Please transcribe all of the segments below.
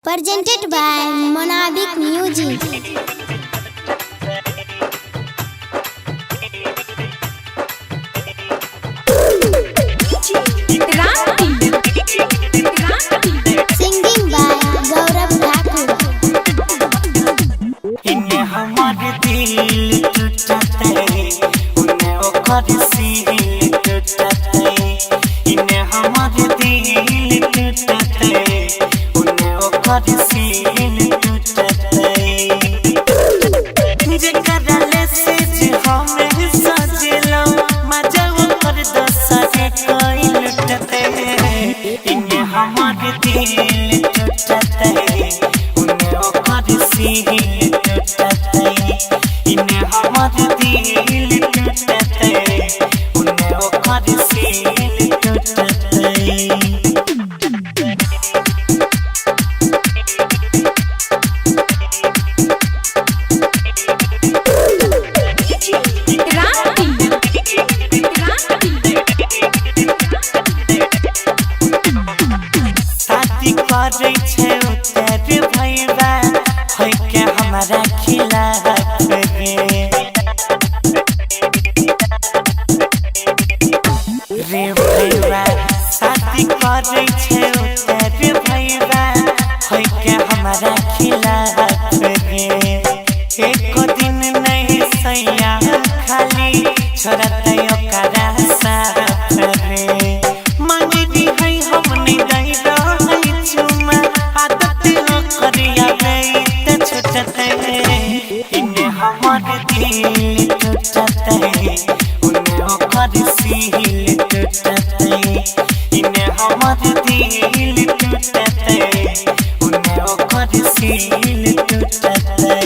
Presented by Monabik Music. Singing by Gaurav Thakur. इन्हें हमारे दिल टूटते उन्हें ओकर सील टूटते इन्हें हमारे दिल टूटते उन्हें ओकर सील टूटते जेकरा से हमें सजलो मजा ओकर दसरे कोई लुटते इन्हें हमारे दिल टूटते उन्हें ओकर सील इन्हें हमारे दिल टूटते उन्हें ओकर सील टूटते शादी करे छे उतर भैया होय के हमारा खिलाफ रे भैया शादी करे छे उतर भैया होय के हमारा खिलाफ एको दिन नहीं सैया खाली छोड़ते ओकरा साथ रे मांगनी है हमने दई रही चुमा आदत ओकर गई त छुटते इन्हें हमारे दिल टूटते उन्हें ओकर सील टूटते इन्हें हमारे दिल टूटते उन्हें ओकर सील टूटते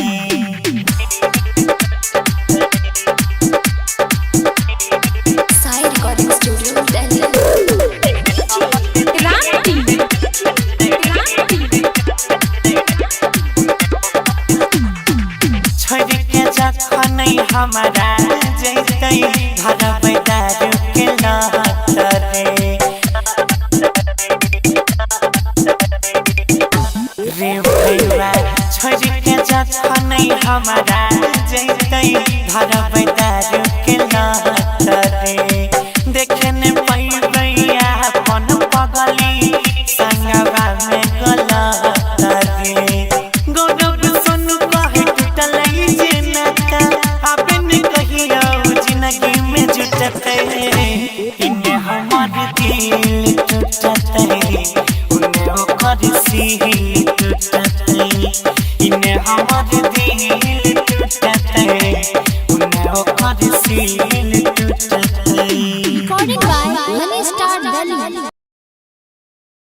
Sai Recording Studio, Delhi. छोड़ के जखन हमारा जैते घर बैदारू के लहतरे रे भैया छोड़ के जखन हमारा जैते घर बैदारू के लहतरे देखने पैबैया अपन पगली संगवा में गलतरे गौरव सोनू कहे टूटले जे नाता आपने कहियो जिंदगी में जुटते इन्हें हमारे दिल टूटते उन्हें ओकर सील टूटते इन्हें हमारे दिल टूटते उन्हें ओकर सील टूटते Recording by Money Star Delhi.